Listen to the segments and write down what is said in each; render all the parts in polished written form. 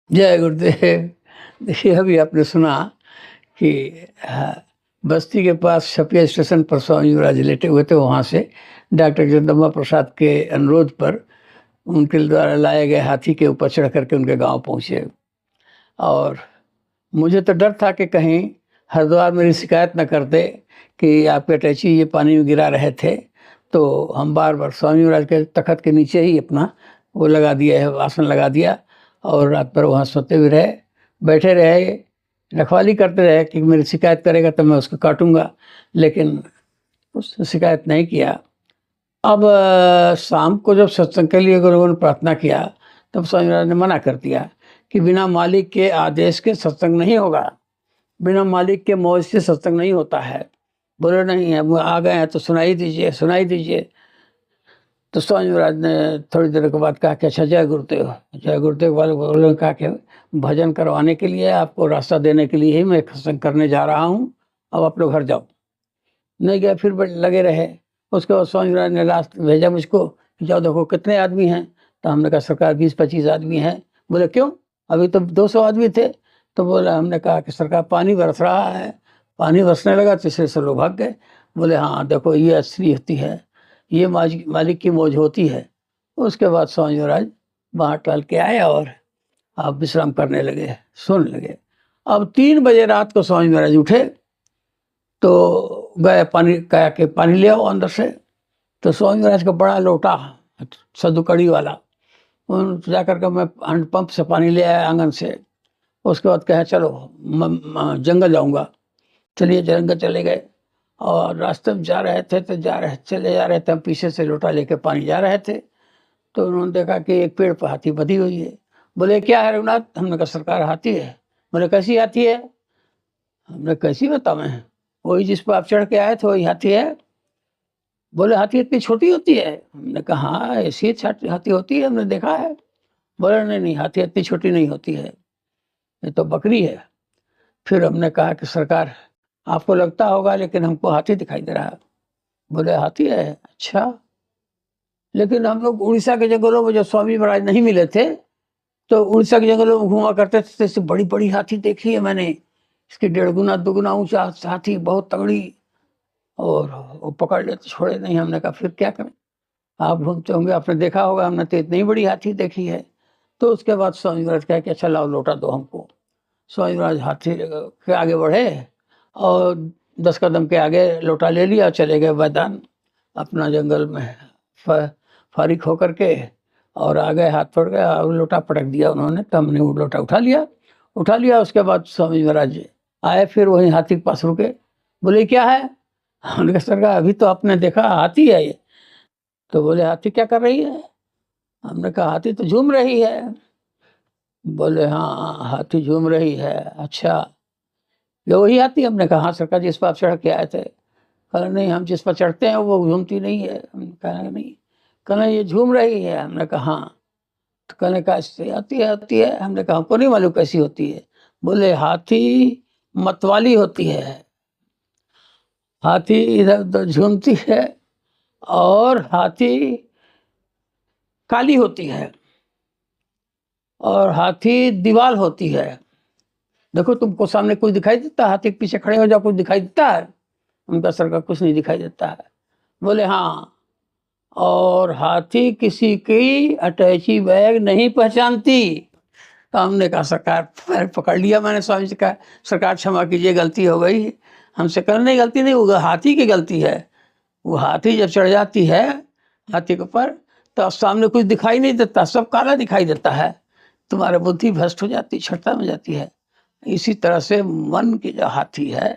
जय गुरुदेव। देखिए, अभी आपने सुना कि बस्ती के पास शपिया स्टेशन पर स्वामी महाराज लेटे हुए थे। वहाँ से डॉक्टर जगदम्बा प्रसाद के अनुरोध पर उनके द्वारा लाए गए हाथी के ऊपर चढ़ करके उनके गांव पहुँचे। और मुझे तो डर था कि कहीं हरिद्वार मेरी शिकायत न करते कि आपके अटैची ये पानी में गिरा रहे थे। तो हम बार बार स्वामी महाराज के तखत के नीचे ही अपना वो लगा दिया है, आसन लगा दिया, और रात भर वहाँ सोते भी रहे, बैठे रहे, रखवाली करते रहे कि मेरी शिकायत करेगा तो मैं उसको काटूंगा, लेकिन उसने शिकायत नहीं किया। अब शाम को जब सत्संग के लिए लोगों ने प्रार्थना किया, तब स्वामी महाराज ने मना कर दिया कि बिना मालिक के आदेश के सत्संग नहीं होगा, बिना मालिक के मौज से सत्संग नहीं होता है। बोले नहीं है, वो आ गए हैं तो सुनाई दीजिए, सुनाई दीजिए। तो स्वामी महाराज ने थोड़ी देर के बाद कहा कि अच्छा, जय गुरुदेव। जय गुरुदेव वाले बोले, कहा कि भजन करवाने के लिए, आपको रास्ता देने के लिए ही मैं सत्संग करने जा रहा हूँ, अब आप लोग घर जाओ। नहीं गया, फिर लगे रहे। उसके बाद स्वामी महाराज ने लास्ट भेजा मुझको, जाओ देखो कितने आदमी हैं। तो हमने कहा सरकार 20-25 आदमी हैं। बोले क्यों, अभी तो 200 आदमी थे। तो बोला, हमने कहा कि सरकार पानी बरस रहा है। पानी बरसने लगा तो इसलिए सब लोग भाग गए। बोले हाँ देखो, ये असली होती है, ये मालिक की मौज होती है। उसके बाद स्वामी महाराज बाहर टहल के आए और आप विश्राम करने लगे, सोने लगे। अब 3 बजे रात को स्वामी महाराज उठे तो गए पानी, कहा कि पानी ले आओ अंदर से। तो स्वामी महाराज का बड़ा लोटा सदुकड़ी वाला, उन जा करके मैं हैंडपम्प से पानी ले आया आंगन से। उसके बाद कहा चलो जंगल जाऊंगा। चलिए जंगल चले गए, और रास्ते में जा रहे थे तो चले जा रहे थे, हम पीछे से लोटा लेके पानी जा रहे थे। तो उन्होंने देखा कि एक पेड़ पर हाथी बंधी हुई है। बोले क्या है रघुनाथ? हमने कहा सरकार हाथी है। बोले कैसी हाथी है? हमने कैसी बतावें, वही जिस पर आप चढ़ के आए थे वही हाथी है। बोले हाथी इतनी छोटी होती है? हमने कहा हाँ, ऐसी हाथी होती है, हमने देखा है। बोले नहीं नहीं, हाथी इतनी छोटी नहीं होती है, ये तो बकरी है। फिर हमने कहा कि सरकार आपको लगता होगा, लेकिन हमको हाथी दिखाई दे रहा है। बोले हाथी है? अच्छा। लेकिन हम लोग उड़ीसा के जंगलों में जब स्वामी महाराज नहीं मिले थे, तो उड़ीसा के जंगलों में घुमा करते थे, तो बड़ी बड़ी हाथी देखी है मैंने, इसकी 1.5 गुना 2 गुना ऊंचा हाथी, बहुत तगड़ी, और वो पकड़ लेते, छोड़े नहीं। हमने कहा फिर क्या करें, आप घूमते होंगे, आपने देखा होगा, हमने तो इतनी बड़ी हाथी देखी है। तो उसके बाद स्वामी महाराज कहा कि अच्छा लाओ लोटा दो हमको। स्वामी महाराज हाथी के आगे बढ़े और 10 कदम के आगे लोटा ले लिया, चले गए मैदान अपना जंगल में फारिग होकर के, और आ गए, हाथ पड़ गया और लोटा पटक दिया उन्होंने। तो हमने वो लोटा उठा लिया। उसके बाद स्वामी महाराज आए, फिर वहीं हाथी के पास रुके। बोले क्या है? हमने कहा सरकार अभी तो आपने देखा हाथी है ये। तो बोले हाथी क्या कर रही है? हमने कहा हाथी तो झूम रही है। बोले हाँ, हाथी झूम रही है, अच्छा ये वही हाथी? हमने कहा हाँ सरकार, जिस पर आप चढ़ के आए थे। कहा नहीं, हम जिस पर चढ़ते हैं वो झूमती नहीं है। हमने कहा नहीं। कहना ये झूम रही है। हमने कहा हाँ। तो कहने का ऐसे आती है। हमने कहा हमको नहीं मालूम कैसी होती है। बोले हाथी मतवाली होती है, हाथी इधर उधर झूमती है, और हाथी काली होती है, और हाथी दीवाल होती है। देखो तुमको सामने कुछ दिखाई देता है? हाथी के पीछे खड़े हो जाओ, कुछ दिखाई देता है? उनका सर का कुछ नहीं दिखाई देता है। बोले हाँ, और हाथी किसी की अटैची बैग नहीं पहचानती। तो हमने कहा सरकार, पैर पकड़ लिया मैंने, स्वामी जी कहा सरकार क्षमा कीजिए, गलती हो गई हमसे। कर नहीं, गलती नहीं, वो हाथी की गलती है। वो हाथी जब चढ़ जाती है हाथी के ऊपर, तो अब सामने कुछ दिखाई नहीं देता, सब काला दिखाई देता है, तुम्हारी बुद्धि भ्रष्ट हो जाती, छठता में जाती है। इसी तरह से मन की जो हाथी है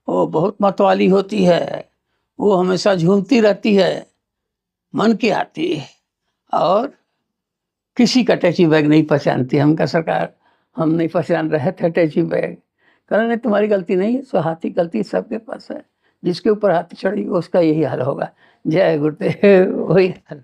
वो बहुत मतवाली होती है, वो हमेशा झूमती रहती है, मन की हाथी, और किसी का टैची बैग नहीं पहचानती। हम कहा सरकार हम नहीं पहचान रहे थे टैची बैग। कहना नहीं, तुम्हारी गलती नहीं है, सो हाथी गलती सबके पास है, जिसके ऊपर हाथी चढ़ी उसका यही हाल होगा। जय गुरुदेव। वही हाल।